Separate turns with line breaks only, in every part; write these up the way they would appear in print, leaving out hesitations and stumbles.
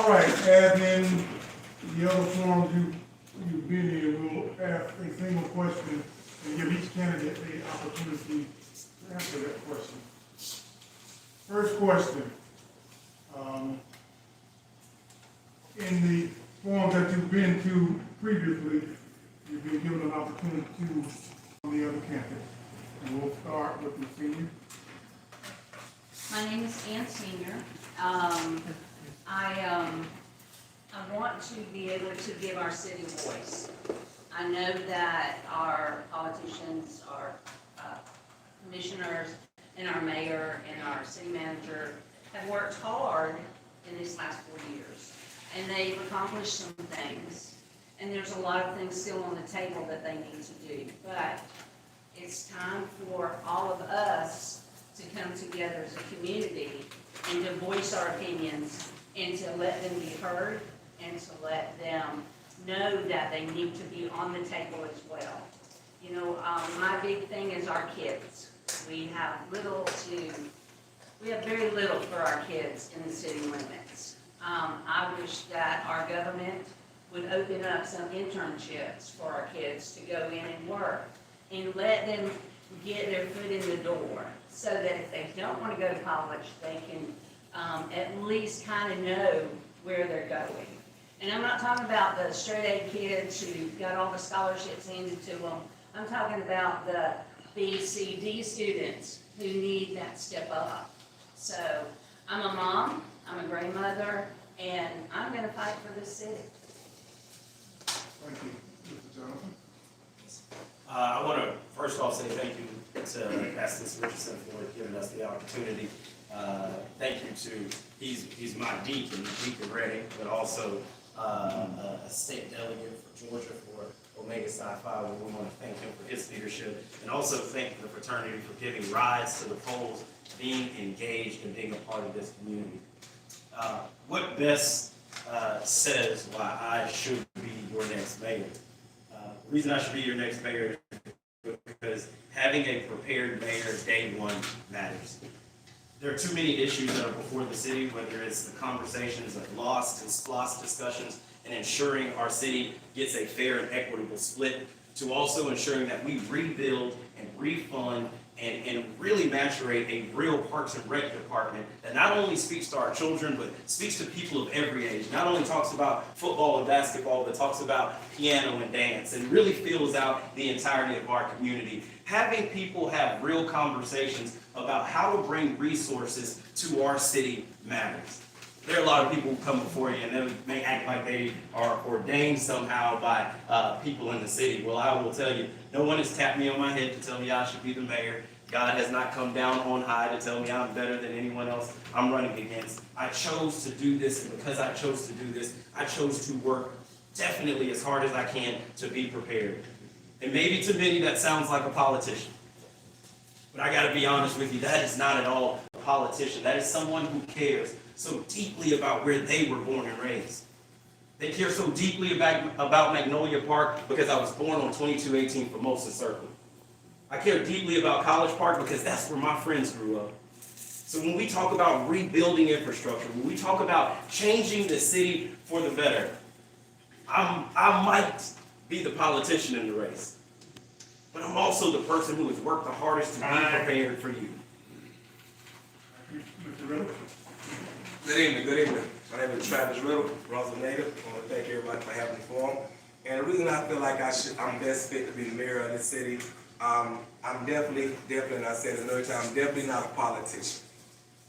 All right, as in the other forums you've been in, we'll ask a single question and give each candidate the opportunity to answer that question. First question. In the forums that you've been to previously, you've been given an opportunity to on the other campus. And we'll start with the senior.
My name is Ann Senior. I want to be able to give our city voice. I know that our politicians, our commissioners, and our mayor and our city manager have worked hard in these last 4 years. And they've accomplished some things. And there's a lot of things still on the table that they need to do. But it's time for all of us to come together as a community and to voice our opinions and to let them be heard and to let them know that they need to be on the table as well. You know, my big thing is our kids. We have very little for our kids in the city limits. I wish that our government would open up some internships for our kids to go in and work and let them get their foot in the door so that if they don't want to go to college, they can at least kind of know where they're going. And I'm not talking about the straight A kids who got all the scholarships handed to them. I'm talking about the B, C, D students who need that step up. So I'm a mom, I'm a grandmother, and I'm going to fight for this city.
Thank you. Mr. Jonathan.
I want to first off say thank you to Pastor Richardson for giving us the opportunity. Thank you to, he's my deacon Redding, but also a state delegate for Georgia for Omega Psi Phi. We want to thank him for his leadership, and also thank the fraternity for giving rides to the polls, being engaged, and being a part of this community. What best says why I should be your next mayor? The reason I should be your next mayor is because having a prepared mayor day one matters. There are too many issues that are before the city, whether it's the conversations of lost and splost discussions and ensuring our city gets a fair and equitable split, to also ensuring that we rebuild and refund and really maturate a real Parks and Rec department that not only speaks to our children, but speaks to people of every age. Not only talks about football and basketball, but talks about piano and dance, and really fills out the entirety of our community. Having people have real conversations about how to bring resources to our city matters. There are a lot of people who come before you and they may act like they are ordained somehow by people in the city. Well, I will tell you, no one has tapped me on my head to tell me I should be the mayor. God has not come down on high to tell me I'm better than anyone else I'm running against. I chose to do this, and because I chose to do this, I chose to work definitely as hard as I can to be prepared. And maybe to many that sounds like a politician. But I gotta be honest with you, that is not at all a politician. That is someone who cares so deeply about where they were born and raised. They care so deeply about Magnolia Park because I was born on 2218 Formosa Circle. I care deeply about College Park because that's where my friends grew up. So when we talk about rebuilding infrastructure, when we talk about changing the city for the better, I might be the politician in the race, but I'm also the person who has worked the hardest to be prepared for you.
Mr. Riddle.
Good evening, good evening. My name is Travis Riddle, Brunswick native. I want to thank everybody for having me for them. And the reason I feel like I'm best fit to be the mayor of this city, I'm definitely, and I said it another time, I'm definitely not a politician.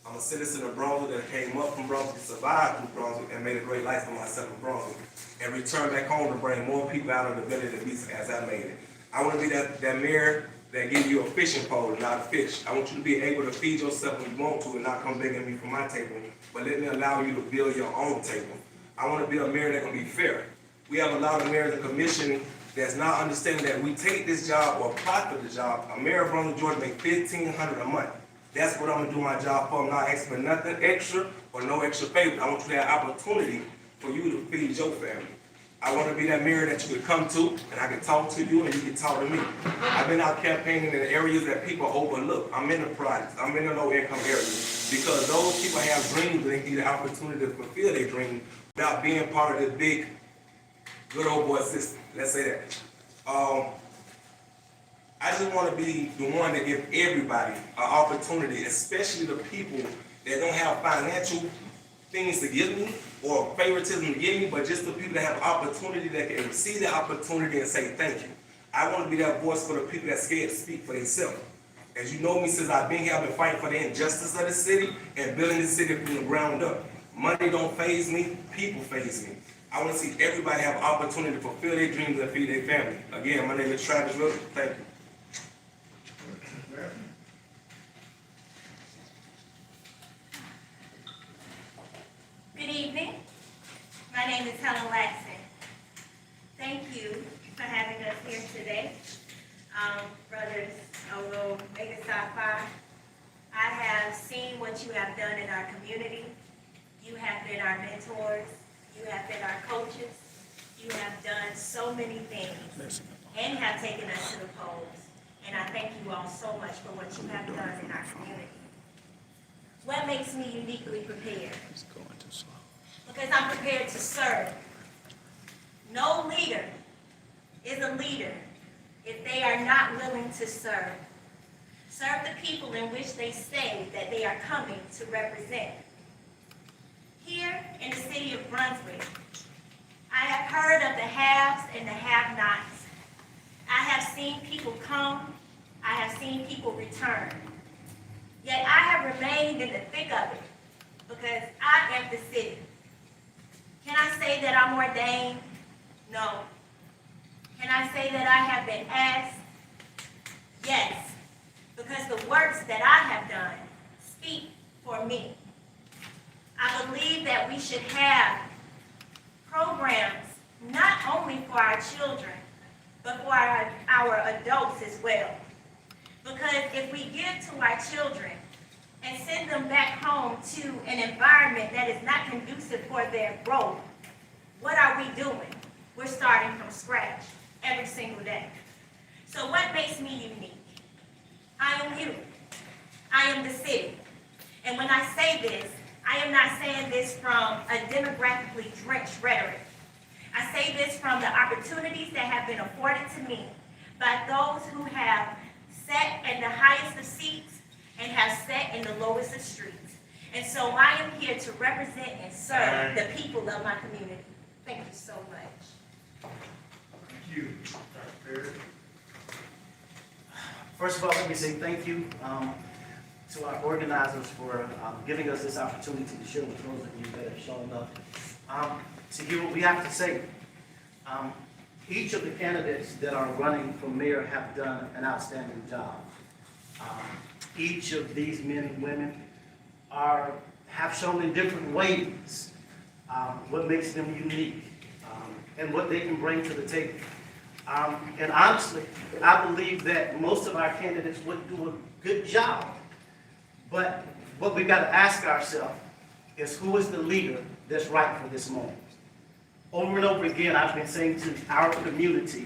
I'm a citizen of Brunswick that came up from Brunswick, survived through Brunswick, and made a great life for myself in Brunswick, and returned back home to bring more people out of the village to be as I made it. I want to be that mayor that give you a fishing pole, not a fish. I want you to be able to feed yourself when you want to and not come begging me for my table, but let me allow you to build your own table. I want to be a mayor that can be fair. We have a lot of mayors in commission that's not understanding that we take this job or apply for the job. A mayor of Brunswick, Georgia, make $1,500 a month. That's what I'm gonna do my job for. I'm not asking for nothing extra or no extra favor. I want you to have opportunity for you to feed your family. I want to be that mirror that you could come to, and I can talk to you, and you can talk to me. I've been out campaigning in areas that people overlook. I'm in the projects. I'm in the low-income areas. Because those people have dreams, and they need the opportunity to fulfill their dream without being part of this big, good old boy system. Let's say that. I just want to be the one that give everybody an opportunity, especially the people that don't have financial things to give me or favoritism to give me, but just the people that have opportunity that can receive the opportunity and say thank you. I want to be that voice for the people that's scared to speak for themselves. As you know me, since I've been here, I've been fighting for the injustice of the city and building the city from the ground up. Money don't faze me, people faze me. I want to see everybody have an opportunity to fulfill their dreams and feed their family. Again, my name is Travis Miller. Thank you.
Good evening. My name is Helen Laxton. Thank you for having us here today. Brothers, although Mega Phi, I have seen what you have done in our community. You have been our mentors. You have been our coaches. You have done so many things and have taken us to the polls. And I thank you all so much for what you have done in our community. What makes me uniquely prepared? Because I'm prepared to serve. No leader is a leader if they are not willing to serve. Serve the people in which they say that they are coming to represent. Here in the city of Brunswick, I have heard of the haves and the have-nots. I have seen people come. I have seen people return. Yet I have remained in the thick of it because I am the city. Can I say that I'm ordained? No. Can I say that I have been asked? Yes. Because the works that I have done speak for me. I believe that we should have programs not only for our children, but for our adults as well. Because if we give to our children and send them back home to an environment that is not conducive for their growth, what are we doing? We're starting from scratch every single day. So what makes me unique? I am you. I am the city. And when I say this, I am not saying this from a demographically drenched rhetoric. I say this from the opportunities that have been afforded to me by those who have sat in the highest of seats and have sat in the lowest of streets. And so I am here to represent and serve the people of my community. Thank you so much.
Thank you, Dr. Perry.
First of all, let me say thank you to our organizers for giving us this opportunity to share with those of you that have shown up to hear what we have to say. Each of the candidates that are running for mayor have done an outstanding job. Each of these men and women have shown in different ways what makes them unique and what they can bring to the table. And honestly, I believe that most of our candidates would do a good job. But what we've got to ask ourselves is, who is the leader that's right for this moment? Over and over again, I've been saying to our community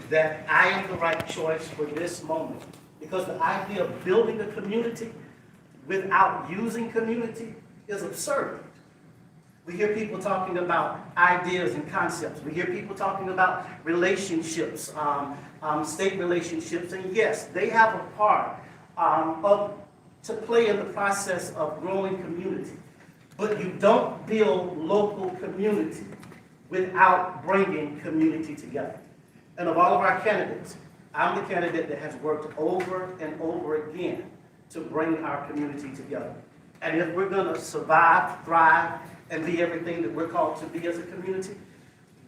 that I am the right choice for this moment. Because the idea of building a community without using community is absurd. We hear people talking about ideas and concepts. We hear people talking about relationships, state relationships. And yes, they have a part to play in the process of growing community. But you don't build local community without bringing community together. And of all of our candidates, I'm the candidate that has worked over and over again to bring our community together. And if we're going to survive, thrive, and be everything that we're called to be as a community,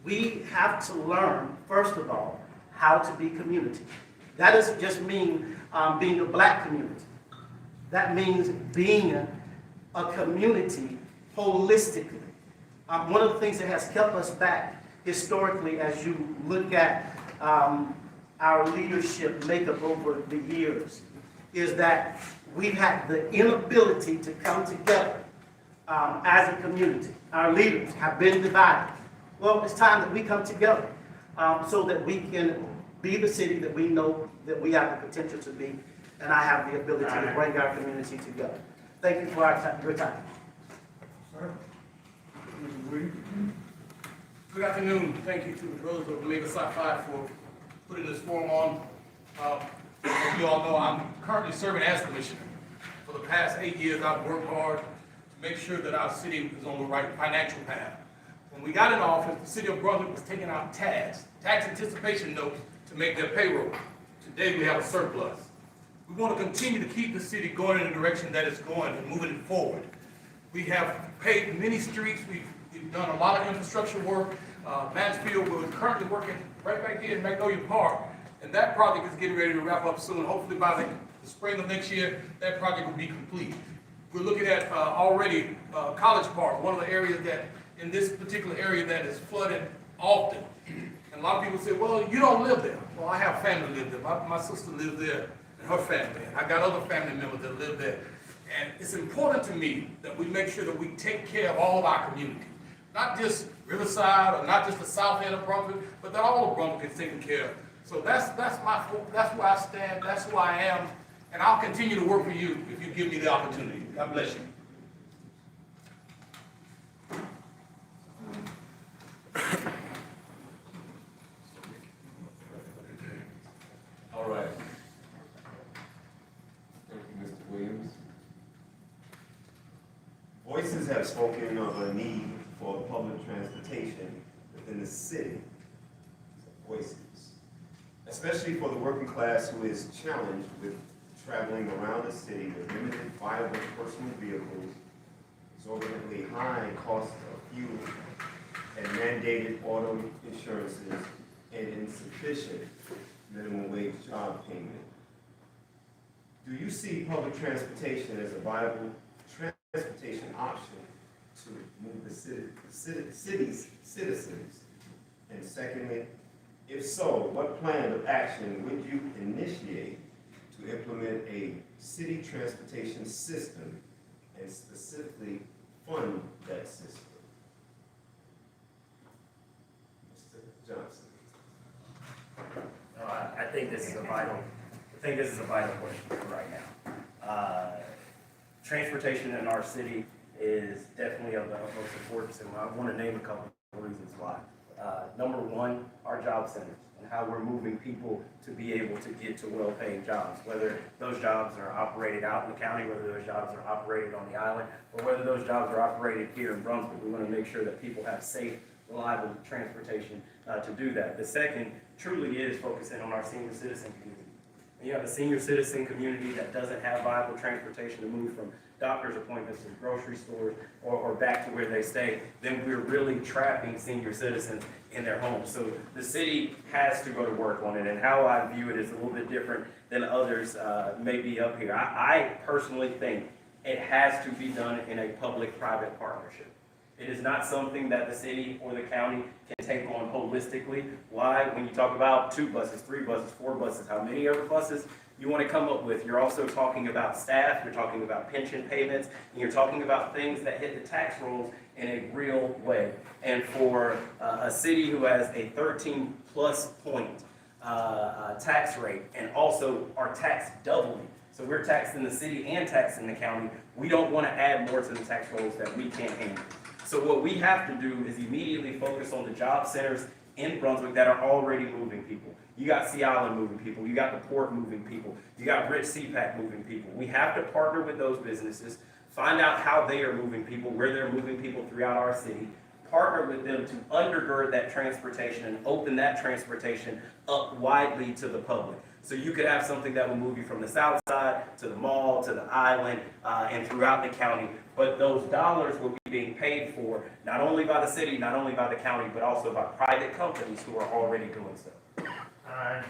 we have to learn, first of all, how to be community. That doesn't just mean being a black community. That means being a community holistically. One of the things that has kept us back historically, as you look at our leadership makeup over the years, is that we've had the inability to come together as a community. Our leaders have been divided. Well, it's time that we come together so that we can be the city that we know that we have the potential to be, and I have the ability to bring our community together. Thank you for your time.
Sir? Mr. Williams?
Good afternoon. Thank you to the brothers of Lagos Sci Fi for putting this forum on. As you all know, I'm currently serving as commissioner. For the past 8 years, I've worked hard to make sure that our city is on the right financial path. When we got in office, the city of Brunswick was taking out tax anticipation notes to make their payroll. Today, we have a surplus. We want to continue to keep the city going in the direction that it's going and moving it forward. We have paved many streets. We've done a lot of infrastructure work. Mansfield, we're currently working right back here in Magnolia Park, and that project is getting ready to wrap up soon. Hopefully by the spring of next year, that project will be complete. We're looking at already College Park, one of the areas that, in this particular area, that is flooded often. And a lot of people say, well, you don't live there. Well, I have family live there. My sister lives there and her family. And I got other family members that live there. And it's important to me that we make sure that we take care of all of our community. Not just Riverside or not just the south end of Brunswick, but that all of Brunswick is taken care of. So that's where I stand, that's who I am, and I'll continue to work for you if you give me the opportunity. God bless you.
All right. Thank you, Mr. Williams. Voices have spoken of a need for public transportation within the city. Voices. Especially for the working class who is challenged with traveling around the city with limited viable personal vehicles, exorbitantly high costs of fuel, and mandated auto insurances, and insufficient minimum wage job payment. Do you see public transportation as a viable transportation option to move the city's citizens? And secondly, if so, what plan of action would you initiate to implement a city transportation system and specifically fund that system? Mr. Johnson.
No, I think this is a vital question right now. Transportation in our city is definitely of the utmost importance, and I want to name a couple of reasons why. Number one, our job centers and how we're moving people to be able to get to well-paying jobs, whether those jobs are operated out in the county, whether those jobs are operated on the island, or whether those jobs are operated here in Brunswick. We want to make sure that people have safe, reliable transportation to do that. The second truly is focusing on our senior citizen community. When you have a senior citizen community that doesn't have viable transportation to move from doctor's appointments to grocery stores or back to where they stay, then we're really trapping senior citizens in their homes. So the city has to go to work on it, and how I view it is a little bit different than others may be up here. I personally think it has to be done in a public-private partnership. It is not something that the city or the county can take on holistically. Why? When you talk about 2 buses, 3 buses, 4 buses, how many other buses you want to come up with? You're also talking about staff, you're talking about pension payments, and you're talking about things that hit the tax rolls in a real way. And for a city who has a 13+ point tax rate, and also our tax doubling, so we're taxing the city and taxing the county, we don't want to add more to the tax rolls that we can't handle. So what we have to do is immediately focus on the job centers in Brunswick that are already moving people. You got Sea Island moving people, you got the port moving people, you got Rich CPAC moving people. We have to partner with those businesses, find out how they are moving people, where they're moving people throughout our city, partner with them to undergird that transportation and open that transportation up widely to the public. So you could have something that will move you from the south side to the mall, to the island, and throughout the county. But those dollars will be being paid for not only by the city, not only by the county, but also by private companies who are already doing so.
All right.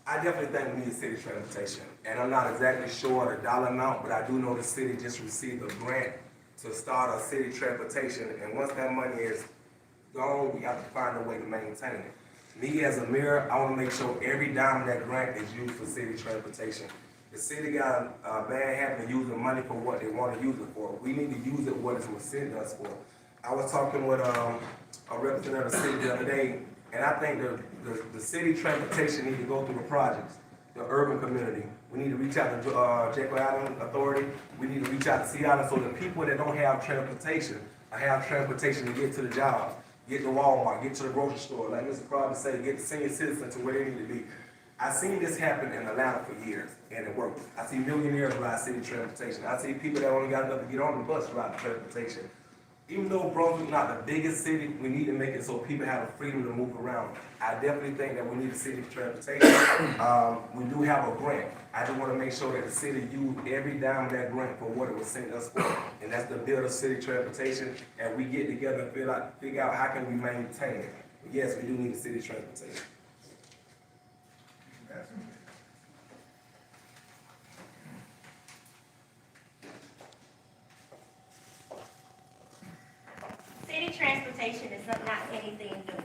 I definitely think we need city transportation, and I'm not exactly sure the dollar amount, but I do know the city just received a grant to start a city transportation, and once that money is gone, we have to find a way to maintain it. Me as a mayor, I want to make sure every dime of that grant is used for city transportation. The city got a bad habit of using money for what they want to use it for. We need to use it what it was sent us for. I was talking with a representative of the city the other day, and I think the city transportation need to go through the projects, the urban community. We need to reach out to Jekyll Island Authority. We need to reach out to Sea Island so the people that don't have transportation to get to the job, get to Walmart, get to the grocery store. Like Mr. Crosby said, get the senior citizens to where they need to be. I've seen this happen in Atlanta for years, and it works. I see millionaires ride city transportation. I see people that only got enough to get on the bus ride transportation. Even though Brunswick not the biggest city, we need to make it so people have the freedom to move around. I definitely think that we need a city transportation. We do have a grant. I just want to make sure that the city use every dime of that grant for what it was sent us for, and that's to build a city transportation. And we get together and figure out how can we maintain it. But yes, we do need a city transportation.
City transportation is not anything new.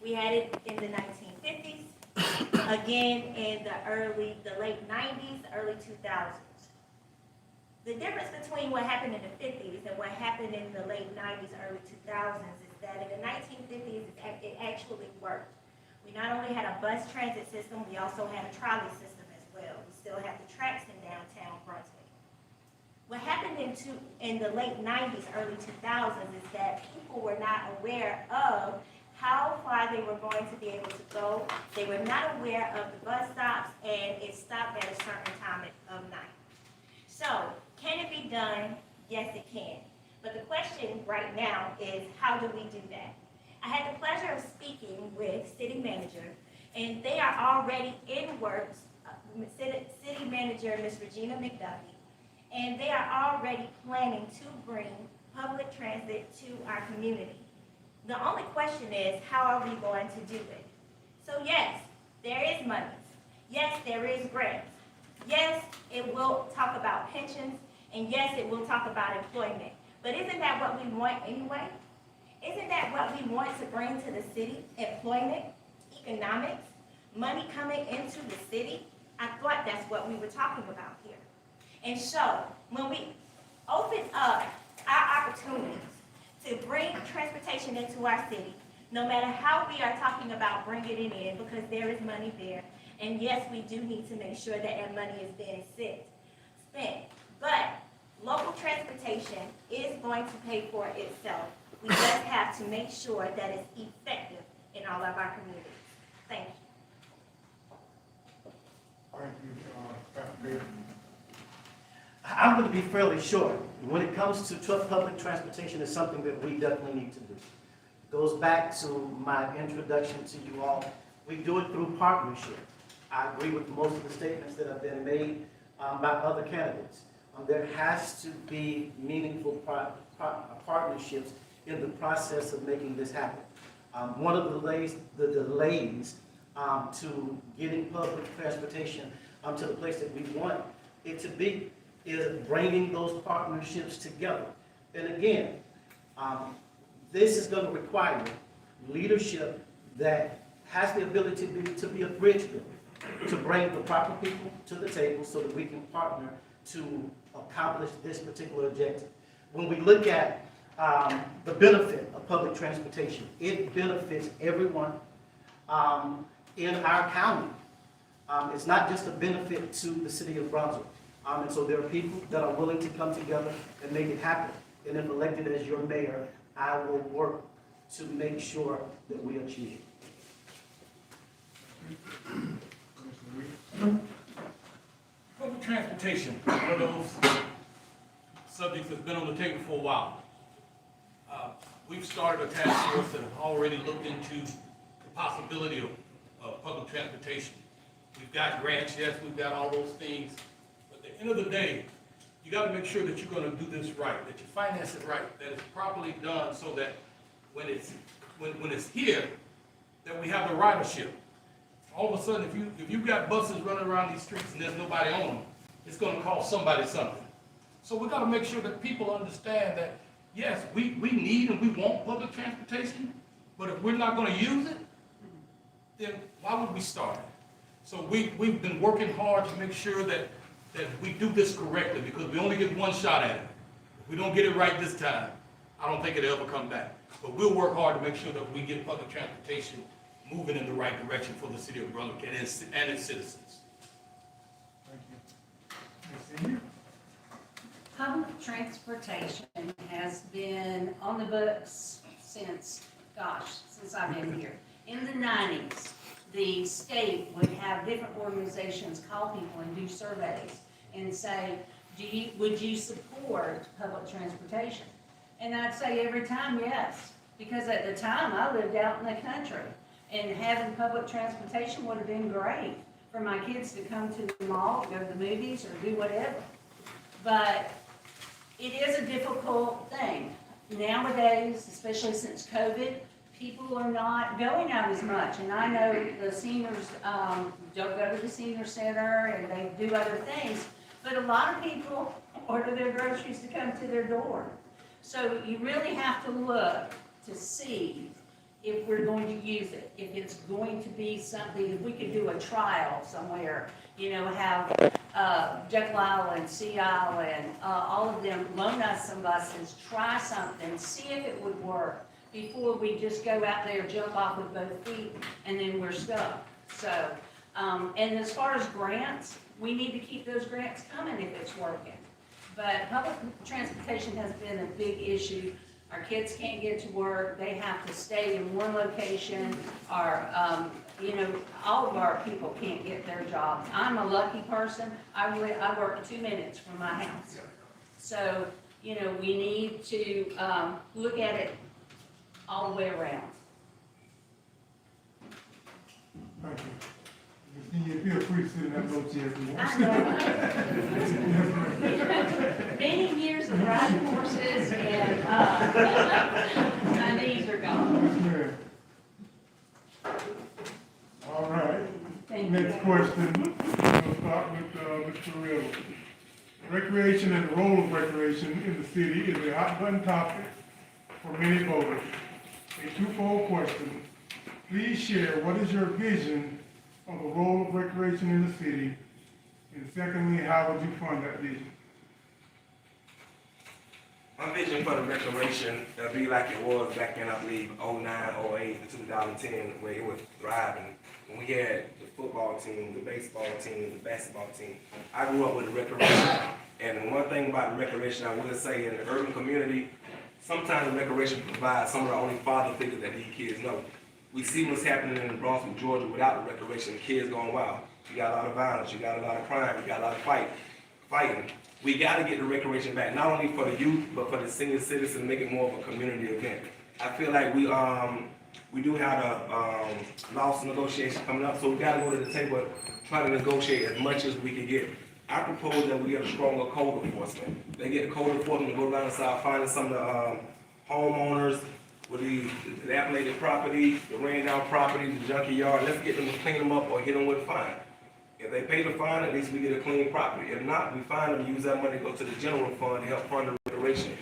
We had it in the 1950s, again in the late 90s, early 2000s. The difference between what happened in the 50s and what happened in the late 90s, early 2000s is that in the 1950s, it actually worked. We not only had a bus transit system, we also had a trolley system as well. We still have the tracks in downtown Brunswick. What happened in the late 90s, early 2000s is that people were not aware of how far they were going to be able to go. They were not aware of the bus stops, and it stopped at a certain time of night. So, can it be done? Yes, it can. But the question right now is, how do we do that? I had the pleasure of speaking with city manager, and they are already in works, city manager, Ms. Regina McDuffie, and they are already planning to bring public transit to our community. The only question is, how are we going to do it? So yes, there is money. Yes, there is grants. Yes, it will talk about pensions, and yes, it will talk about employment. But isn't that what we want anyway? Isn't that what we want to bring to the city? Employment, economics, money coming into the city? I thought that's what we were talking about here. And so, when we open up our opportunities to bring transportation into our city, no matter how we are talking about bringing it in, because there is money there, and yes, we do need to make sure that that money is being spent. But local transportation is going to pay for itself. We just have to make sure that it's effective in all of our communities. Thank you.
Thank you, Pastor Bailey.
I'm going to be fairly short. When it comes to public transportation, it's something that we definitely need to do. It goes back to my introduction to you all. We do it through partnership. I agree with most of the statements that have been made by other candidates. There has to be meaningful partnerships in the process of making this happen. One of the delays to getting public transportation to the place that we want it to be is bringing those partnerships together. And again, this is going to require leadership that has the ability to be a bridge builder, to bring the proper people to the table so that we can partner to accomplish this particular objective. When we look at the benefit of public transportation, it benefits everyone in our county. It's not just a benefit to the city of Brunswick. And so there are people that are willing to come together and make it happen. And if elected as your mayor, I will work to make sure that we achieve it.
Public transportation, one of those subjects that's been on the table for a while. We've started a task force that have already looked into the possibility of public transportation. We've got grants, yes, we've got all those things. But at the end of the day, you got to make sure that you're going to do this right, that you finance it right, that it's properly done so that when it's here, that we have the ridership. All of a sudden, if you've got buses running around these streets and there's nobody on them, it's going to cost somebody something. So we got to make sure that people understand that, yes, we need and we want public transportation, but if we're not going to use it, then why would we start it? So we've been working hard to make sure that that we do this correctly, because we only get one shot at it. If we don't get it right this time, I don't think it'll ever come back. But we'll work hard to make sure that we get public transportation moving in the right direction for the city of Brunswick and its citizens.
Thank you. Ms. Senior?
Public transportation has been on the books since I've been here. In the 90s, the state would have different organizations call people and do surveys and say, would you support public transportation? And I'd say every time, yes, because at the time I lived out in the country and having public transportation would have been great for my kids to come to the mall, go to the movies, or do whatever. But it is a difficult thing. Nowadays, especially since COVID, people are not going out as much. And I know the seniors don't go to the senior center and they do other things, but a lot of people order their groceries to come to their door. So you really have to look to see if we're going to use it, if it's going to be something, if we could do a trial somewhere, have Jekyll Island, Sea Island, all of them loan us some buses, try something, see if it would work before we just go out there, jump off with both feet, and then we're stuck. So, and as far as grants, we need to keep those grants coming if it's working. But public transportation has been a big issue. Our kids can't get to work, they have to stay in one location, all of our people can't get their jobs. I'm a lucky person, I work 2 minutes from my house. So, we need to look at it all the way around.
Thank you. Ms. Senior, feel free to sit in that low chair if you want.
Many years of riding horses and my knees are gone.
Yes, ma'am. All right.
Thank you.
Next question, we'll start with Mr. Riddle. Recreation and the role of recreation in the city is a hot button topic for many voters. A twofold question. Please share what is your vision of the role of recreation in the city? And secondly, how would you fund that vision?
My vision for the recreation will be like it was back in, I believe, 09, 08 to 2010, where it was thriving. When we had the football team, the baseball team, the basketball team. I grew up with the recreation. And one thing about the recreation, I will say, in the urban community, sometimes the recreation provides some of the only father figures that these kids know. We see what's happening in Brunswick, Georgia without the recreation. The kids going wild. You got a lot of violence, you got a lot of crime, you got a lot of fighting. We got to get the recreation back, not only for the youth, but for the senior citizens, make it more of a community event. I feel like we do have a loss negotiation coming up, so we got to go to the table, try to negotiate as much as we can get. I propose that we get a stronger code enforcement. They get the code enforcement to go down and start finding some of the homeowners with the dilapidated property, the ran down property, the junkyard. Let's get them to clean them up or hit them with a fine. If they pay the fine, at least we get a clean property. If not, we find them, use that money to go to the general fund to help fund the recreation.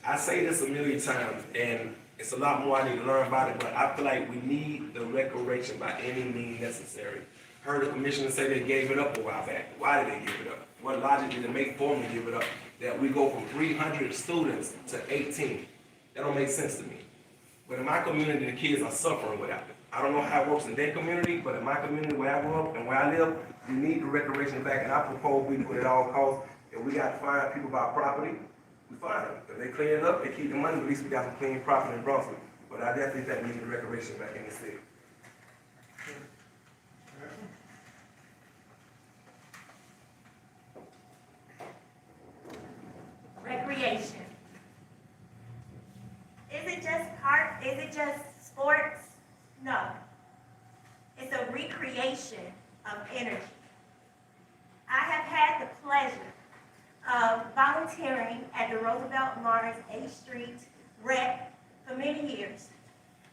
I say this a million times, and it's a lot more I need to learn about it, but I feel like we need the recreation by any means necessary. Heard the commissioner say they gave it up a while back. Why did they give it up? What logic did it make for them to give it up? That we go from 300 students to 18. That don't make sense to me. But in my community, the kids are suffering without it. I don't know how it works in their community, but in my community where I grew up and where I live, we need the recreation back, and I propose we do it at all costs. If we got to find people about property, we find them. If they clean it up, they keep the money, at least we got some clean property in Brunswick. But I definitely think we need the recreation back in the city.
Recreation. Is it just sports? No. It's a recreation of energy. I have had the pleasure of volunteering at the Roosevelt Mars 8th Street Rec for many years.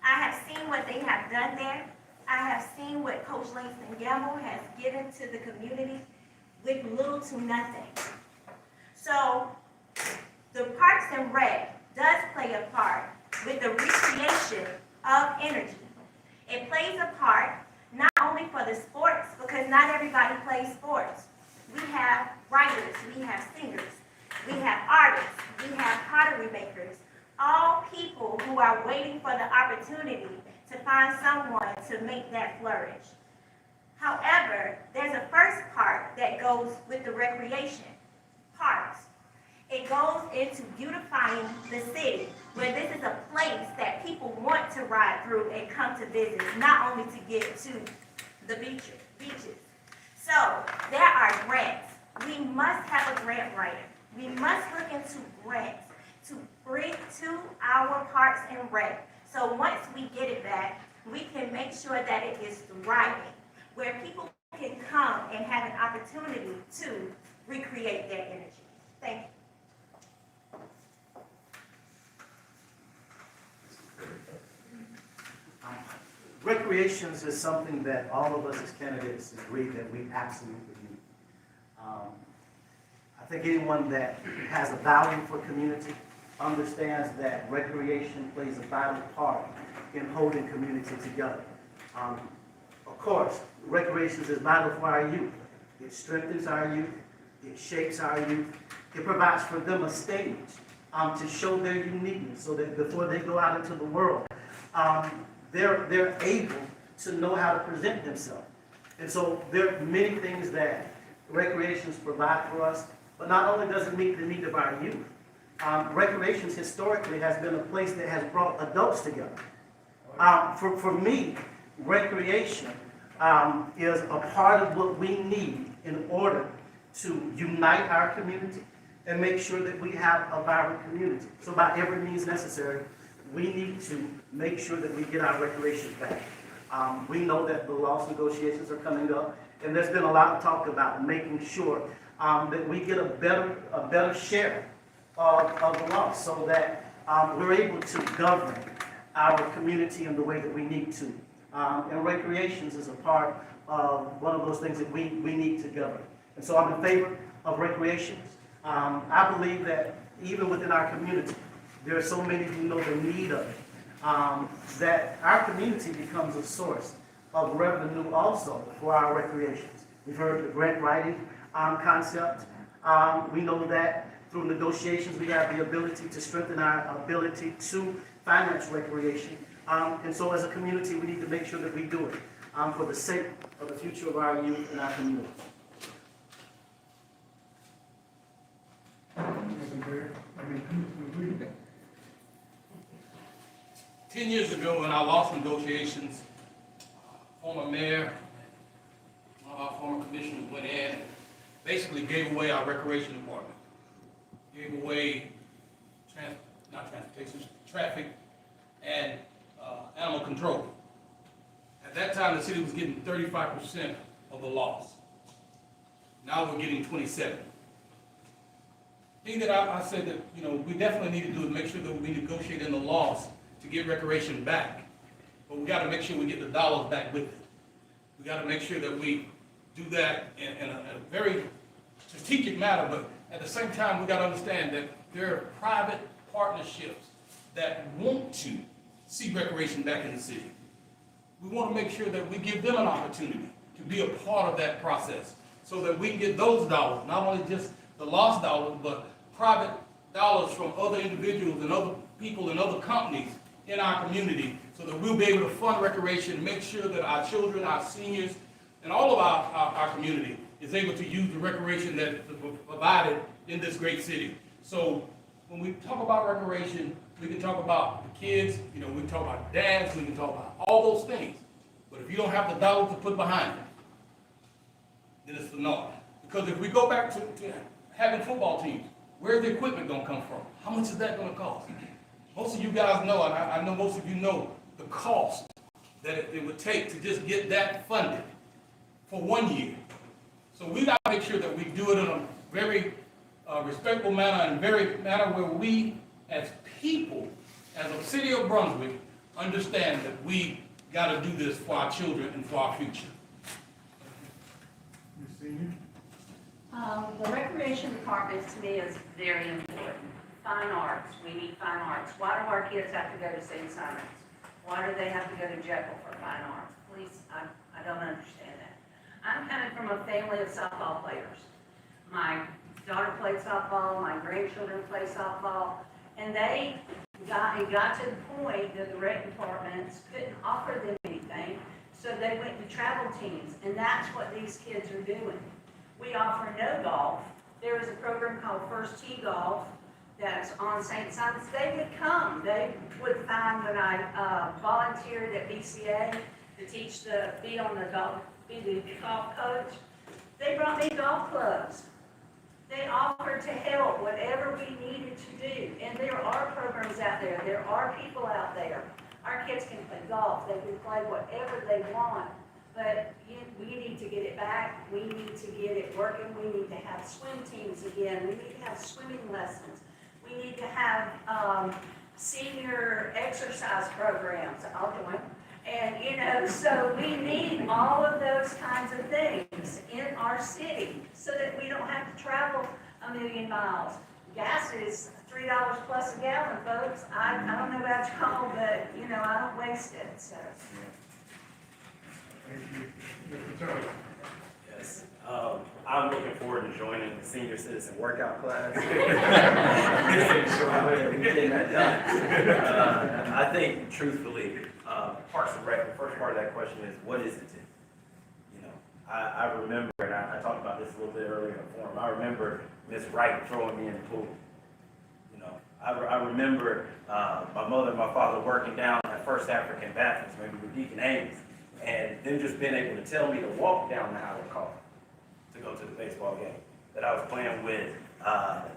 I have seen what they have done there. I have seen what Coach Langston Gamble has given to the community with little to nothing. So the Parks and Rec does play a part with the recreation of energy. It plays a part not only for the sports, because not everybody plays sports. We have right we have singers, we have artists, we have pottery makers, all people who are waiting for the opportunity to find someone to make that flourish. However, there's a first part that goes with the recreation part. It goes into beautifying the city, where this is a place that people want to ride through and come to visit, not only to get to the beaches. So there are grants. We must have a grant writer. We must look into grants to bring to our parks and rec. So once we get it back, we can make sure that it is thriving, where people can come and have an opportunity to recreate their energy. Thank you.
Recreations is something that all of us as candidates agree that we absolutely need. I think anyone that has a value for community understands that recreation plays a vital part in holding community together. Of course, recreations is vital for our youth. It strengthens our youth. It shapes our youth. It provides for them a stage to show their uniqueness so that before they go out into the world, they're able to know how to present themselves. And so there are many things that recreations provide for us, but not only does it meet the need of our youth, recreations historically has been a place that has brought adults together. For me, recreation is a part of what we need in order to unite our community and make sure that we have a vibrant community. So by every means necessary, we need to make sure that we get our recreation back. We know that the loss negotiations are coming up, and there's been a lot of talk about making sure that we get a better share of the loss so that we're able to govern our community in the way that we need to. And recreations is a part of one of those things that we need to govern. And so I'm in favor of recreations. I believe that even within our community, there are so many who know the need of it, that our community becomes a source of revenue also for our recreations. We've heard the grant writing concept. We know that through negotiations, we have the ability to strengthen our ability to finance recreation. And so as a community, we need to make sure that we do it for the sake of the future of our youth and our community.
Mr. Mayor, Commissioner Reed.
10 years ago, when I lost negotiations, former mayor, one of our former commissioners went in and basically gave away our recreation department. Gave away traffic, and animal control. At that time, the city was getting 35% of the loss. Now we're getting 27%. The thing that I said that we definitely need to do is make sure that we negotiate in the loss to get recreation back. But we got to make sure we get the dollars back with it. We got to make sure that we do that in a very strategic manner, but at the same time, we got to understand that there are private partnerships that want to see recreation back in the city. We want to make sure that we give them an opportunity to be a part of that process so that we can get those dollars, not only just the lost dollars, but private dollars from other individuals and other people and other companies in our community so that we'll be able to fund recreation, make sure that our children, our seniors, and all of our community is able to use the recreation that is provided in this great city. So when we talk about recreation, we can talk about the kids, we can talk about dance, we can talk about all those things. But if you don't have the dollars to put behind it, then it's for naught. Because if we go back to having football teams, where's the equipment going to come from? How much is that going to cost? Most of you guys know, and I know most of you know, the cost that it would take to just get that funded for 1 year. So we got to make sure that we do it in a very respectful manner and very manner where we, as people, as a city of Brunswick, understand that we got to do this for our children and for our future.
Ms. Senior.
The recreation department to me is very important. Fine arts, we need fine arts. Why do our kids have to go to St. Simon's? Why do they have to go to Jekyll for fine arts? Please, I don't understand that. I'm coming from a family of softball players. My daughter played softball, my grandchildren play softball, and it got to the point that the rec departments couldn't offer them anything, so they went to travel teams, and that's what these kids are doing. We offer no golf. There is a program called First Tee Golf that's on St. Simon's. They would come. They would find when I volunteered at BCA to teach be the golf coach. They brought me golf clubs. They offered to help whatever we needed to do. And there are programs out there. There are people out there. Our kids can play golf. They can play whatever they want. But we need to get it back. We need to get it working. We need to have swim teams again. We need to have swimming lessons. We need to have senior exercise programs. I'll join. And, so we need all of those kinds of things in our city so that we don't have to travel 1,000,000 miles. Gas is $3 plus a gallon, folks. I don't know about y'all, but, I don't waste it, so.
Thank you. Mr. Turner.
Yes, I'm looking forward to joining the senior citizen workout class. I think truthfully, Parks and Rec, the first part of that question is, what is it? I remember, and I talked about this a little bit earlier in the forum, I remember Miss Wright throwing me in the pool. I remember my mother and my father working down at First African Baptist, maybe with Deacon Ames, and them just being able to tell me to walk down the Howard Car to go to the baseball game. That I was playing with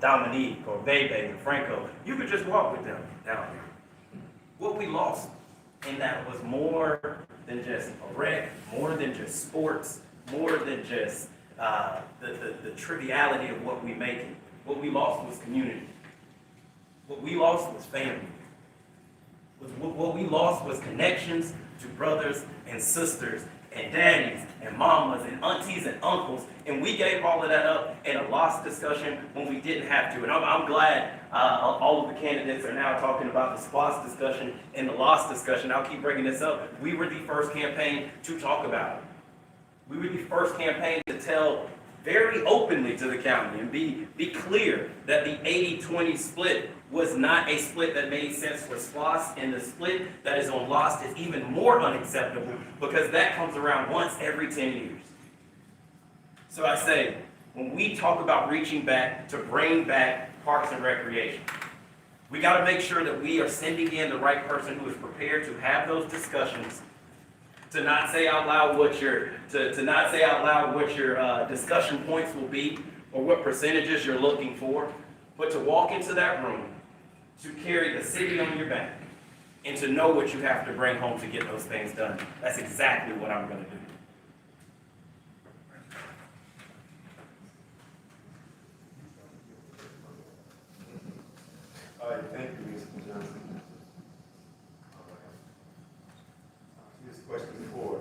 Dominique or Bebe and Franco. You could just walk with them down here. What we lost in that was more than just a rec, more than just sports, more than just the triviality of what we make it. What we lost was community. What we lost was family. What we lost was connections to brothers and sisters and daddies and mamas and aunties and uncles, and we gave all of that up in a lost discussion when we didn't have to. And I'm glad all of the candidates are now talking about the SPLOST discussion and the lost discussion. I'll keep bringing this up. We were the first campaign to talk about it. We were the first campaign to tell very openly to the county and be clear that the 80-20 split was not a split that made sense for SPLOST, and the split that is on LOST is even more unacceptable because that comes around once every 10 years. So I say, when we talk about reaching back to bring back Parks and Recreation, we got to make sure that we are sending in the right person who is prepared to have those discussions, to not say out loud what your discussion points will be or what percentages you're looking for, but to walk into that room, to carry the city on your back, and to know what you have to bring home to get those things done. That's exactly what I'm going to do.
All right, thank you, Mr. Johnson. Here's question 4.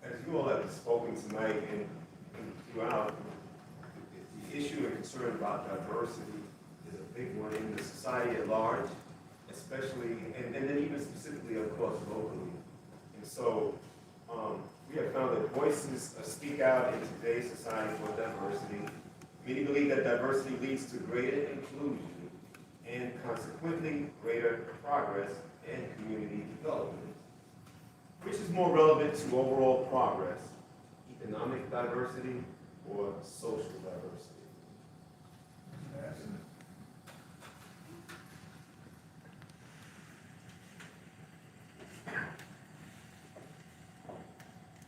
As you all have spoken tonight and throughout, the issue and concern about diversity is a big one in the society at large, especially, and then even specifically, of course, locally. And so, we have found that voices speak out in today's society for diversity. Many believe that diversity leads to greater inclusion and consequently greater progress and community development. Which is more relevant to overall progress, economic diversity or social diversity?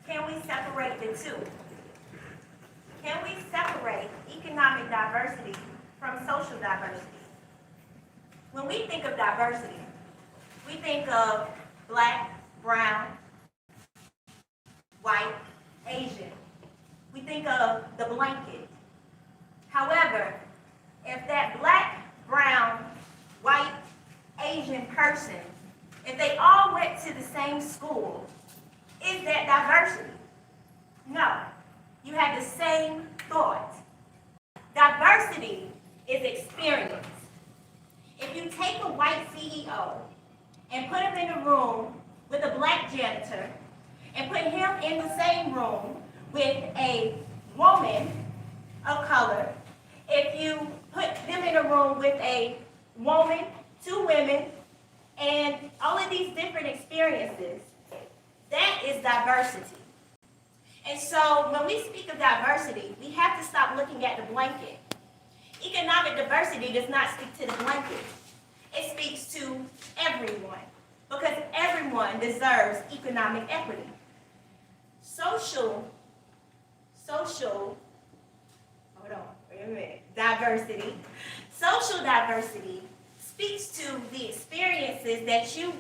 Can we separate the two? Can we separate economic diversity from social diversity? When we think of diversity, we think of Black, brown, white, Asian. We think of the blanket. However, if that Black, brown, white, Asian person, if they all went to the same school, is that diversity? No. You have the same thought. Diversity is experience. If you take a white CEO and put him in a room with a black janitor and put him in the same room with a woman of color, if you put them in a room with a woman, two women, and all of these different experiences, that is diversity. And so when we speak of diversity, we have to stop looking at the blanket. Economic diversity does not speak to the blanket. It speaks to everyone, because everyone deserves economic equity. Social, hold on, wait a minute, diversity. Social diversity speaks to the experiences that you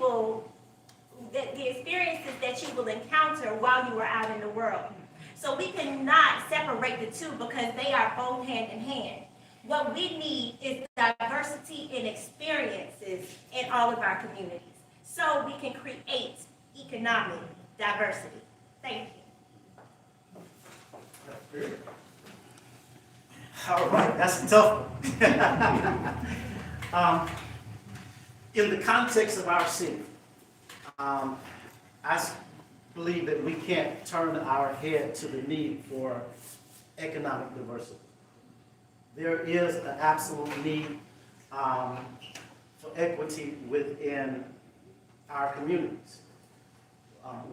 will encounter while you are out in the world. So we cannot separate the two because they are both hand in hand. What we need is diversity in experiences in all of our communities, so we can create economic diversity. Thank you.
All right, that's a tough one. In the context of our city, believe that we can't turn our head to the need for economic diversity. There is an absolute need for equity within our communities.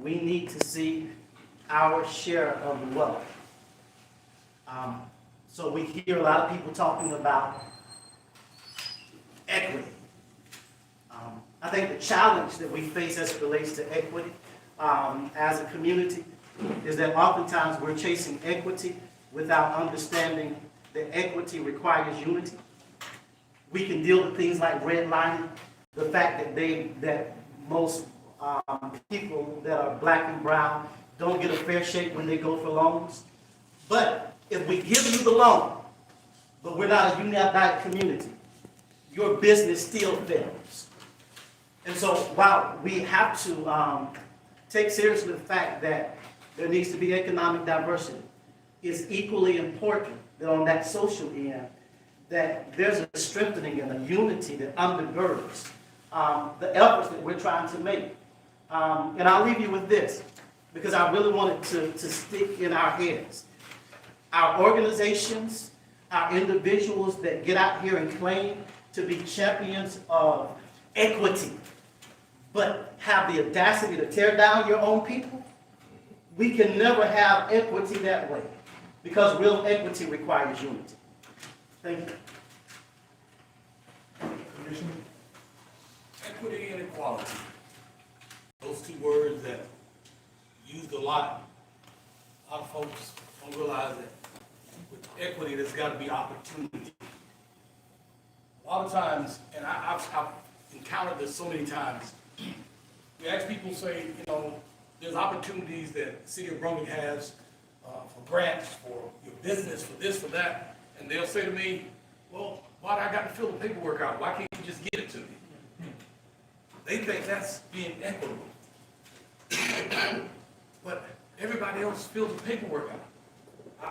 We need to see our share of the wealth. So we hear a lot of people talking about equity. I think the challenge that we face as it relates to equity as a community is that oftentimes we're chasing equity without understanding that equity requires unity. We can deal with things like redlining, the fact that most people that are black and brown don't get a fair shake when they go for loans. But if we give you the loan, but we're not a unified community, your business still fails. And so while we have to take seriously the fact that there needs to be economic diversity, it's equally important that on that social end, that there's a strengthening and a unity that undergirds the efforts that we're trying to make. And I'll leave you with this, because I really want it to stick in our heads. Our organizations, our individuals that get out here and claim to be champions of equity, but have the audacity to tear down your own people, we can never have equity that way, because real equity requires unity. Thank you.
Commissioner?
Equity and equality. Those two words that used a lot. A lot of folks don't realize that with equity, there's got to be opportunity. A lot of times, and I've encountered this so many times, we ask people, say, there's opportunities that the city of Brunswick has for grants, for your business, for this, for that, and they'll say to me, well, why do I got to fill the paperwork out? Why can't you just give it to me? They think that's being equitable. But everybody else fills the paperwork out.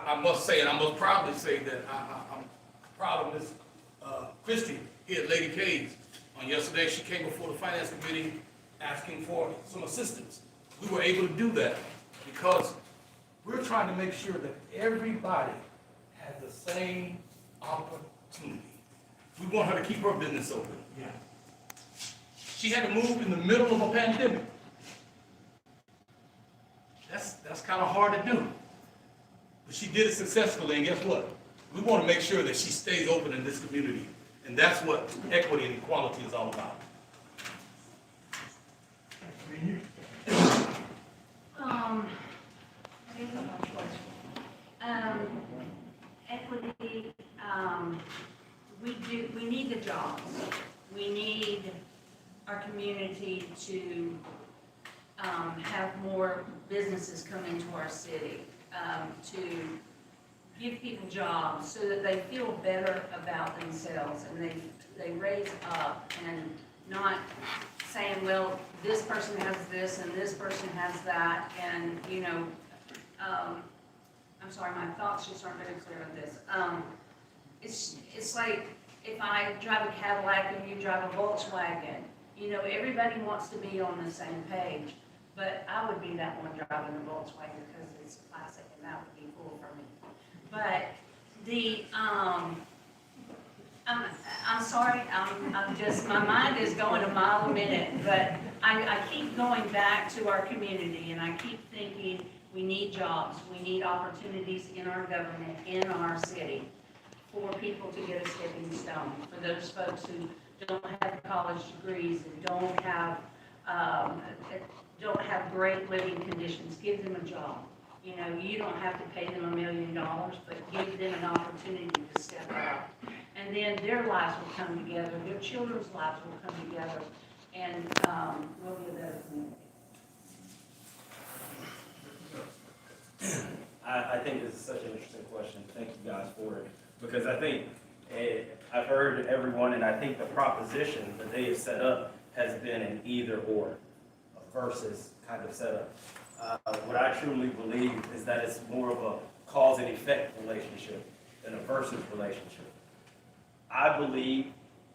I must say, and I must proudly say that I'm proud of Ms. Christie here at Lady K's. On yesterday, she came before the Finance Committee asking for some assistance. We were able to do that because we're trying to make sure that everybody has the same opportunity. We want her to keep her business open.
Yeah.
She had to move in the middle of a pandemic. That's kind of hard to do. But she did it successfully, and guess what? We want to make sure that she stays open in this community. And that's what equity and equality is all about.
Equity, we need the jobs. We need our community to have more businesses come into our city, to give people jobs so that they feel better about themselves and they raise up and not saying, well, this person has this and this person has that, and I'm sorry, my thoughts just aren't very clear on this. It's like if I drive a Cadillac and you drive a Volkswagen, You know, everybody wants to be on the same page, but I would be that one driving the Volkswagen because it's a classic and that would be cool for me. But I'm sorry, I'm just, my mind is going a mile a minute, but I keep going back to our community and I keep thinking we need jobs, we need opportunities in our government, in our city, for people to get a stepping stone, for those folks who don't have college degrees and don't have great living conditions. Give them a job. You know, you don't have to pay them $1 million, but give them an opportunity to step up. And then their lives will come together, their children's lives will come together, and we'll be a better community.
I think this is such an interesting question. Thank you guys for it. Because I think, I've heard everyone, and I think the proposition that they have set up has been an either or, a versus kind of setup. What I truly believe is that it's more of a cause and effect relationship than a versus relationship. I believe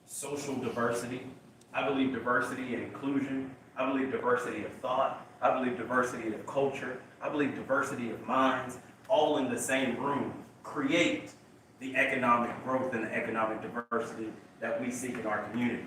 social diversity. I believe diversity and inclusion. I believe diversity of thought. I believe diversity of culture. I believe diversity of minds, all in the same room, create the economic growth and the economic diversity that we seek in our community.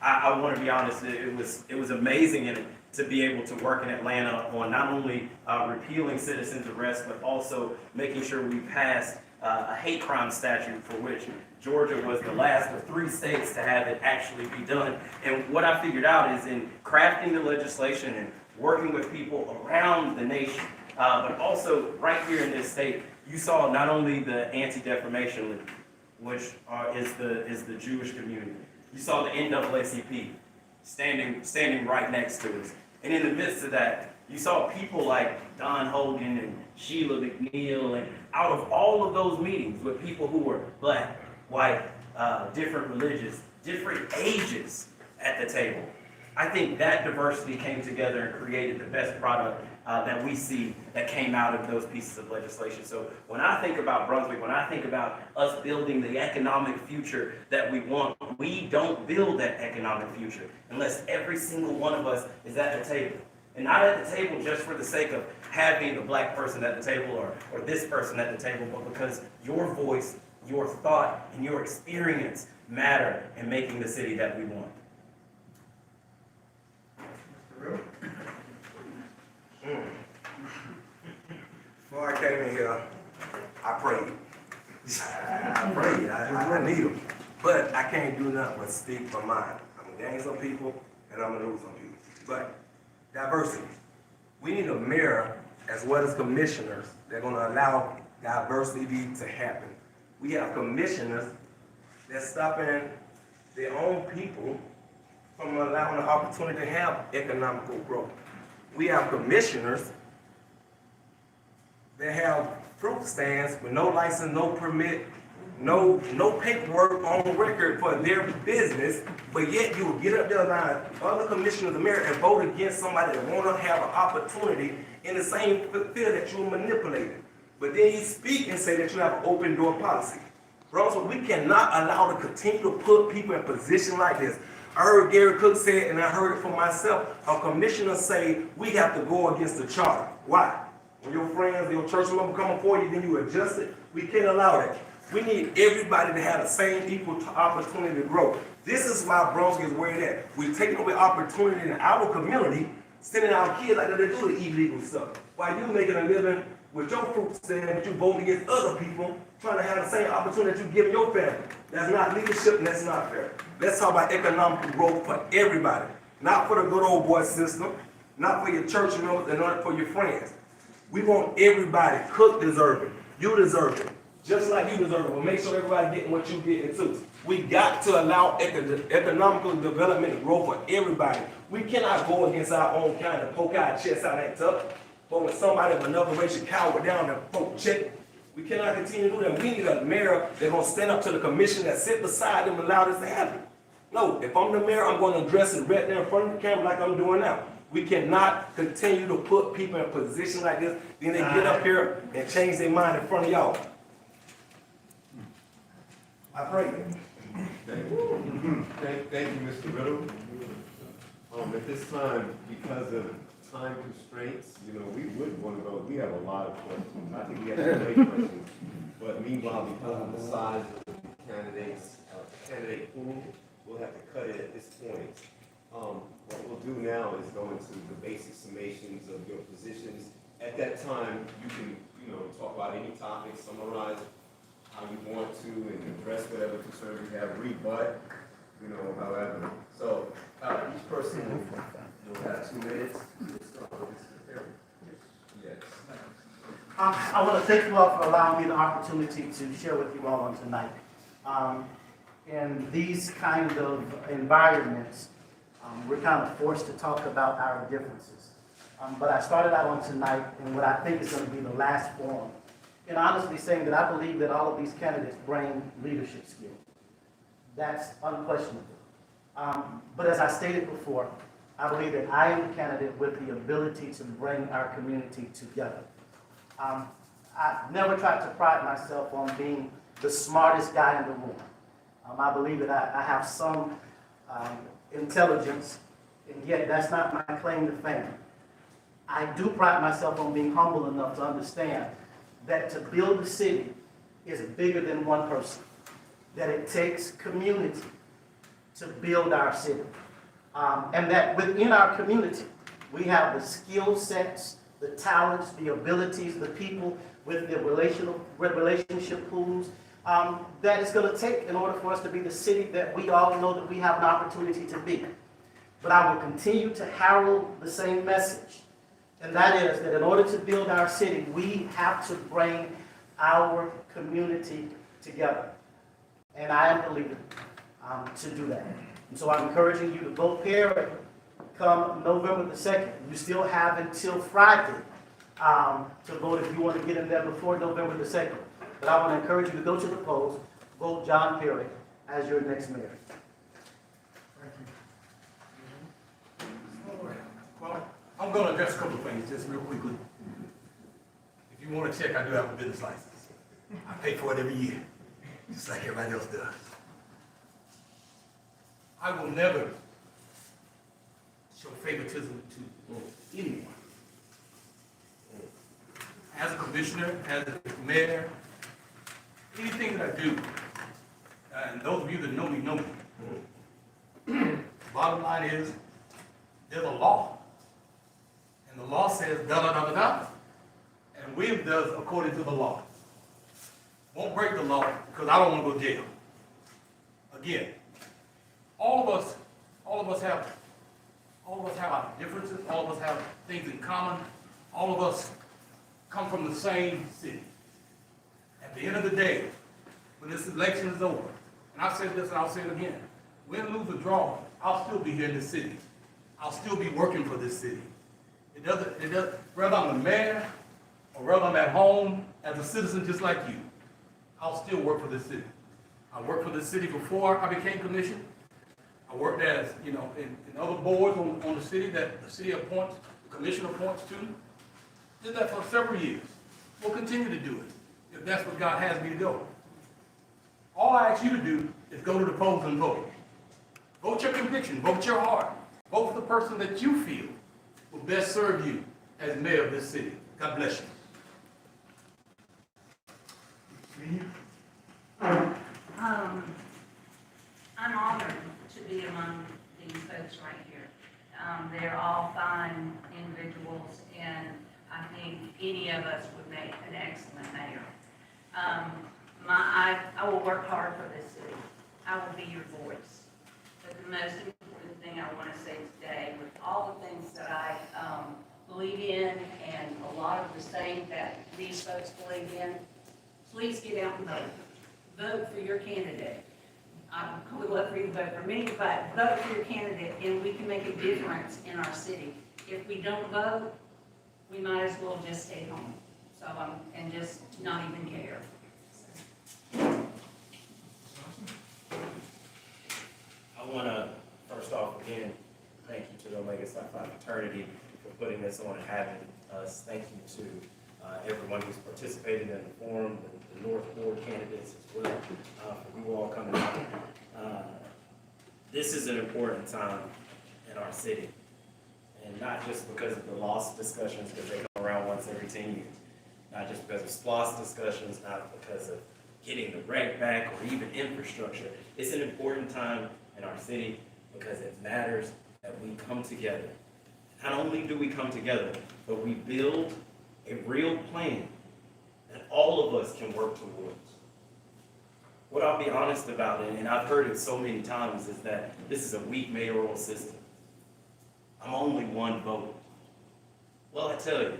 I want to be honest, it was amazing to be able to work in Atlanta on not only repealing citizens arrest, but also making sure we passed a hate crime statute for which Georgia was the last of 3 states to have it actually be done. And what I figured out is in crafting the legislation and working with people around the nation, but also right here in this state, you saw not only the Anti-Defamation League, which is the Jewish community. You saw the NAACP standing right next to us. And in the midst of that, you saw people like Don Hogan and Sheila McNeil, and out of all of those meetings with people who were black, white, different religions, different ages at the table, I think that diversity came together and created the best product that we see that came out of those pieces of legislation. So when I think about Brunswick, when I think about us building the economic future that we want, we don't build that economic future unless every single one of us is at the table. And not at the table just for the sake of having a black person at the table or this person at the table, but because your voice, your thought, and your experience matter in making the city that we want.
Before I came in here, I prayed. I prayed. I need them. But I can't do nothing but speak my mind. I'm gonna gain some people and I'm gonna lose some people. But diversity. We need a mayor as well as commissioners that are gonna allow diversity to happen. We have commissioners that's stopping their own people from allowing the opportunity to have economical growth. We have commissioners that have fruit stands with no license, no permit, no paperwork on record for their business, but yet you will get up there line other commissioners of the mayor and vote against somebody that want to have an opportunity in the same field that you manipulated. But then you speak and say that you have an open door policy. Brunswick, we cannot allow to continue to put people in positions like this. I heard Gary Cook say it, and I heard it for myself. A commissioner say we have to go against the charter. Why? When your friends, your church member come for you, then you adjust it. We can't allow that. We need everybody to have the same equal opportunity to grow. This is why Brunswick is where it at. We're taking away opportunity in our community, sending our kids like that to do the illegal stuff. While you making a living with your fruit stand, but you vote against other people, trying to have the same opportunity that you give your family. That's not leadership and that's not fair. Let's talk about economic growth for everybody. Not for the good old boy system, not for your church members, and not for your friends. We want everybody. Cook deserve it. You deserve it. Just like you deserve it. We'll make sure everybody getting what you getting too. We got to allow economical development to grow for everybody. We cannot go against our own kind and poke our chest out that tough. But when somebody of another race should cower down and poke check, we cannot continue to do that. We need a mayor that's going to stand up to the commission that sit beside them and allow this to happen. No, if I'm the mayor, I'm going to address it right there in front of the camera like I'm doing now. We cannot continue to put people in a position like this, then they get up here and change their mind in front of y'all. I pray.
Thank you, Mr. Riddle. At this time, because of time constraints, we would want to go, we have a lot of questions. I think we have some great questions. But meanwhile, because of the size of the candidate pool, we'll have to cut it at this point. What we'll do now is go into the basic summations of your positions. At that time, you can, talk about any topic, summarize how you want to, and address whatever concerns you have, rebut, however. So, each person will have 2 minutes. Yes.
I want to thank you all for allowing me the opportunity to share with you all on tonight. In these kind of environments, we're kind of forced to talk about our differences. But I started out on tonight in what I think is going to be the last forum, and honestly saying that I believe that all of these candidates bring leadership skills. That's unquestionable. But as I stated before, I believe that I am the candidate with the ability to bring our community together. I've never tried to pride myself on being the smartest guy in the room. I believe that I have some intelligence, and yet that's not my claim to fame. I do pride myself on being humble enough to understand that to build a city is bigger than one person, that it takes community to build our city. And that within our community, we have the skill sets, the talents, the abilities, the people with the relationship pools that it's going to take in order for us to be the city that we all know that we have an opportunity to be. But I will continue to herald the same message, and that is that in order to build our city, we have to bring our community together. And I am the leader to do that. And so I'm encouraging you to vote Perry come November the 2nd. You still have until Friday to vote if you want to get in there before November the 2nd. But I want to encourage you to go to the polls, vote John Perry as your next mayor.
Thank you.
Well, I'm going to address a couple of things just real quickly. If you want to check, I do have a business license. I pay for it every year, just like everybody else does. I will never show favoritism to anyone. As a commissioner, as a mayor, anything that I do, and those of you that know me, bottom line is, there's a law. And the law says da-da-da-da-da. And William does according to the law. Won't break the law because I don't want to go to jail. Again, all of us have our differences, all of us have things in common, all of us come from the same city. At the end of the day, when this election is over, and I've said this and I'll say it again, win, lose, or draw, I'll still be here in this city. I'll still be working for this city. It doesn't, whether I'm the mayor or whether I'm at home as a citizen just like you, I'll still work for this city. I worked for this city before I became commissioner. I worked as, in other boards on the city that the city appoints, the commission appoints to. Did that for several years. We'll continue to do it if that's what God has me to go. All I ask you to do is go to the polls and vote. Vote your conviction, vote your heart. Vote for the person that you feel will best serve you as mayor of this city. God bless you.
I'm honored to be among these folks right here. They're all fine individuals, and I think any of us would make an excellent mayor. I will work hard for this city. I will be your voice. But the most important thing I want to say today, with all the things that I believe in, and a lot of the same that these folks believe in, please get out and vote. Vote for your candidate. I would love for you to vote for me, but vote for your candidate, and we can make a difference in our city. If we don't vote, we might as well just stay home. So, and just not even care.
I want to, first off, again, thank you to the Omega Psi Phi fraternity for putting this on and having us. Thank you to everyone who's participated in the forum, the North Board candidates as well, for you all coming out. This is an important time, and in our city. And not just because of the loss discussions, because they come around once every 10 years. Not just because of SPLOST discussions, not because of getting the rent back or even infrastructure. It's an important time in our city because it matters that we come together. Not only do we come together, but we build a real plan that all of us can work towards. What I'll be honest about, and I've heard it so many times, is that this is a weak mayoral system. I'm only one vote. Well, I tell you,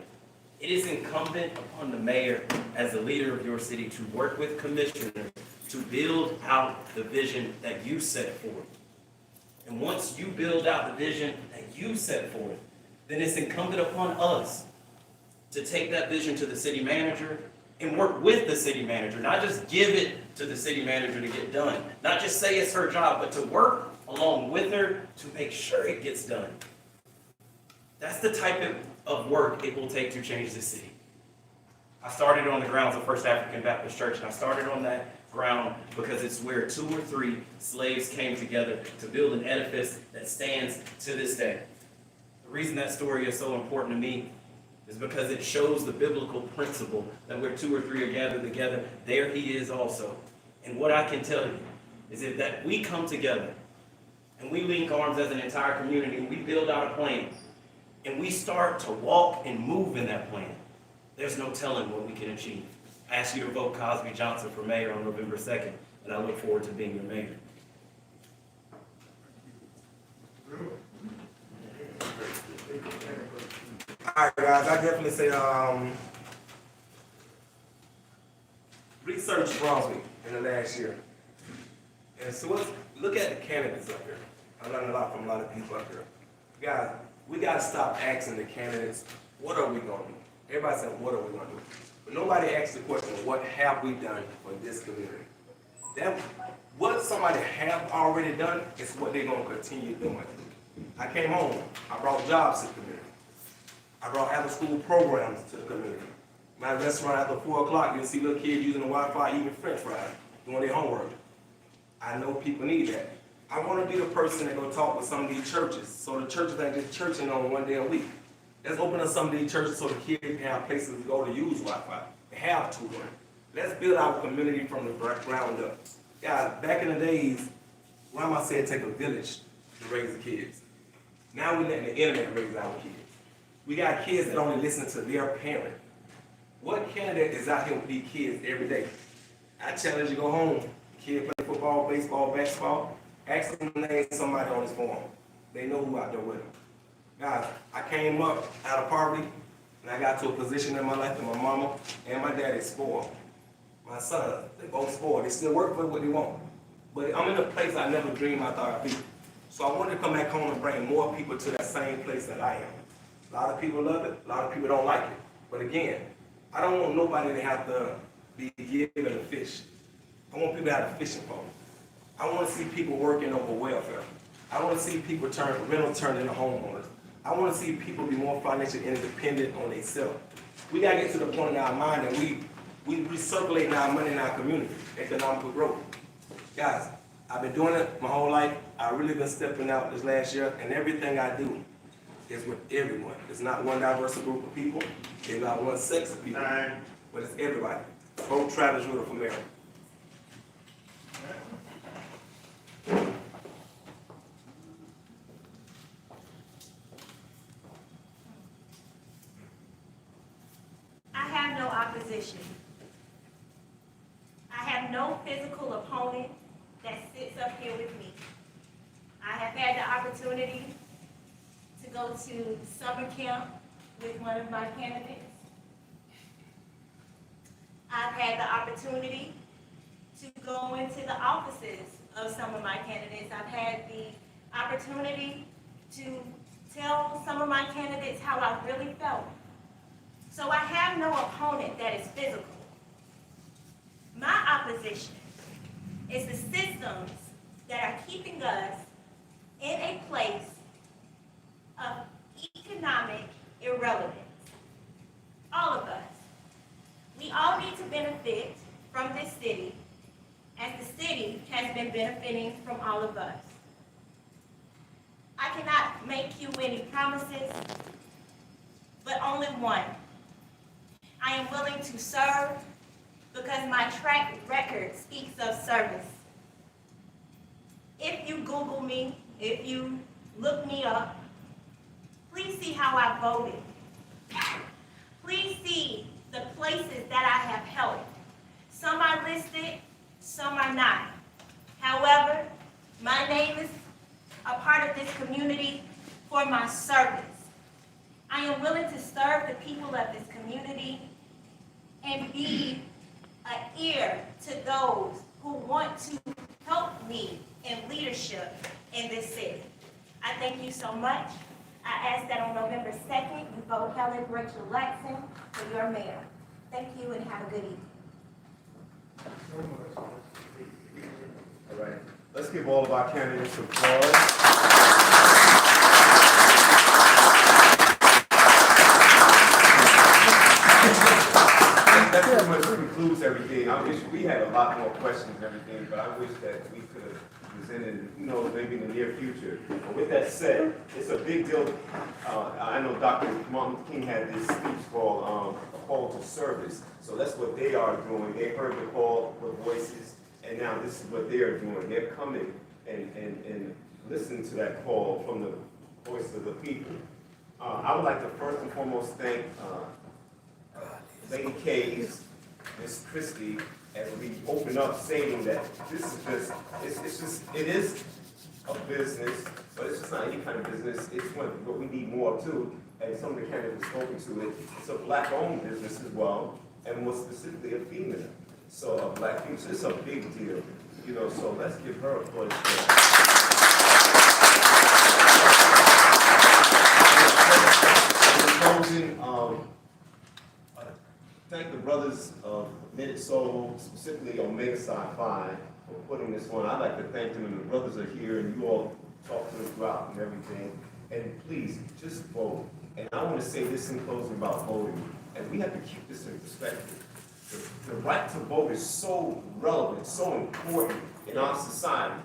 it is incumbent upon the mayor as the leader of your city to work with commissioners to build out the vision that you set forth. And once you build out the vision that you set forth, then it's incumbent upon us to take that vision to the city manager and work with the city manager, not just give it to the city manager to get done, not just say it's her job, but to work along with her to make sure it gets done. That's the type of work it will take to change the city. I started on the grounds of First African Baptist Church, and I started on that ground because it's where 2 or 3 slaves came together to build an edifice that stands to this day. The reason that story is so important to me is because it shows the biblical principle that where 2 or 3 are gathered together, there he is also. And what I can tell you is that we come together and we link arms as an entire community and we build out a plan and we start to walk and move in that plan, there's no telling what we can achieve. I ask you to vote Cosby Johnson for mayor on November 2nd, and I look forward to being your mayor.
All right, guys, I definitely say, research Brunswick in the last year. And so let's look at the candidates up here. I learned a lot from a lot of people up here. Guys, we gotta stop asking the candidates, what are we gonna do? Everybody said, what are we gonna do? But nobody asks the question, what have we done for this community? What somebody have already done is what they're gonna continue doing. I came home, I brought jobs to the community. I brought after school programs to the community. My restaurant after 4 o'clock, you'll see little kids using the Wi-Fi, eating French fries, doing their homework. I know people need that. I want to be the person that go talk with some of these churches, so the churches ain't just churching on one day a week. Let's open up some of these churches so the kids can have places to go to use Wi-Fi. They have tutoring. Let's build our community from the ground up. Guys, back in the days, Grandma said take a village to raise the kids. Now we're letting the internet raise our kids. We got kids that only listen to their parent. What candidate is out here with these kids every day? I challenge you to go home. Kid play football, baseball, basketball. Ask them to name somebody on this form. They know who out there with them. Guys, I came up out of poverty, and I got to a position in my life that my mama and my daddy spoiled. My sons, they both spoiled. They still work for what they want. But I'm in a place I never dreamed I thought I'd be. So I wanted to come back home and bring more people to that same place that I am. A lot of people love it, a lot of people don't like it. But again, I don't want nobody to have to be given a fish. I want people to have a fishing pole. I want to see people working over welfare. I want to see people rental turn into homeowners. I want to see people be more financially independent on themselves. We got to get to the point in our mind that we recirculating our money in our community, economical growth. Guys, I've been doing it my whole life. I've really been stepping out this last year, and everything I do is with everyone. It's not one diverse group of people. It's not one sex of people. But it's everybody. Vote Travis Riddle for mayor.
I have no opposition. I have no physical opponent that sits up here with me. I have had the opportunity to go to summer camp with one of my candidates. I've had the opportunity to go into the offices of some of my candidates. I've had the opportunity to tell some of my candidates how I really felt. So I have no opponent that is physical. My opposition is the systems that are keeping us in a place of economic irrelevance. All of us. We all need to benefit from this city, as the city has been benefiting from all of us. I cannot make many promises, but only one. I am willing to serve because my track record speaks of service. If you Google me, if you look me up, please see how I voted. Please see the places that I have held. Some are listed, some are not. However, my name is a part of this community for my service. I am willing to serve the people of this community and be an ear to those who want to help me in leadership in this city. I thank you so much. I ask that on November 2nd, you vote Helen Rachel Laxon for your mayor. Thank you and have a good evening.
All right, let's give all of our candidates applause. That pretty much concludes everything. I wish we had a lot more questions and everything, but I wish that we could have presented, maybe in the near future. But with that said, it's a big deal. I know Dr. Martin Luther King had this speech called A Call to Service. So that's what they are doing. They heard the call with voices, and now this is what they're doing. They're coming and listening to that call from the voice of the people. I would like to first and foremost thank Lady K's, Miss Christie, as we open up saying that this is just, it is a business, but it's just not any kind of business. It's what we need more too, and some of the candidates have spoken to it. It's a black-owned business as well, and more specifically a female. So a black female, so it's a big deal, so let's give her applause for in closing, thank the brothers of Minute Soul, specifically Omega Psi Phi, for putting this on. I'd like to thank them, and the brothers are here, and you all talk to them throughout and everything. And please, just vote. And I want to say this in closing about voting, and we have to keep this in perspective. The right to vote is so relevant, so important in our society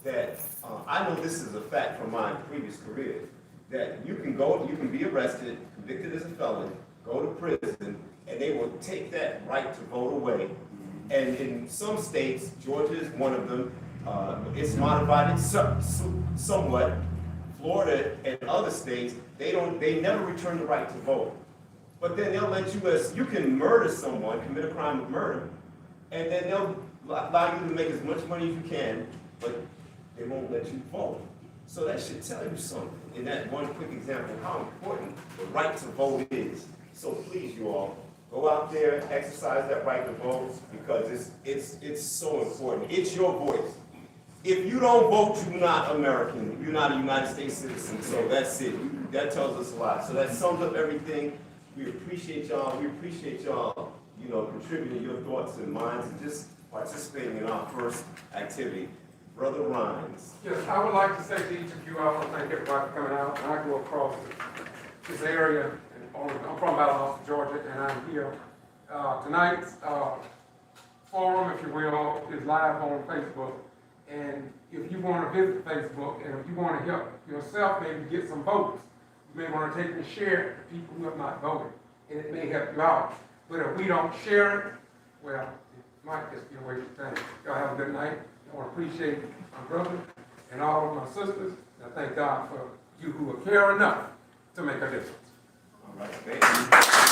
that I know this is a fact from my previous career, that you can be arrested, convicted as a felon, go to prison, and they will take that right to vote away. And in some states, Georgia is one of them, it's modified somewhat. Florida and other states, they never return the right to vote. But then they'll let you can murder someone, commit a crime of murder, and then they'll allow you to make as much money as you can, but they won't let you vote. So that should tell you something, in that one quick example, how important the right to vote is. So please, you all, go out there, exercise that right to vote, because it's so important. It's your voice. If you don't vote, you're not American. You're not a United States citizen. So that's it. That tells us a lot. So that sums up everything. We appreciate y'all. We appreciate y'all, contributing your thoughts and minds and just participating in our first activity. Brother Rhines.
Yes, I would like to say to each of you, I want to thank everybody for coming out. And I go across this area. I'm from Valdosta, Georgia, and I'm here. Tonight's forum, if you will, is live on Facebook. And if you want to visit Facebook, and if you want to help yourself maybe get some votes, you may want to take and share it to people who have not voted, and it may help you out. But if we don't share it, well, it might just be a waste of time. Y'all have a good night. I want to appreciate my brother and all of my sisters. And I thank God for you who care enough to make a difference.
All right, thank you.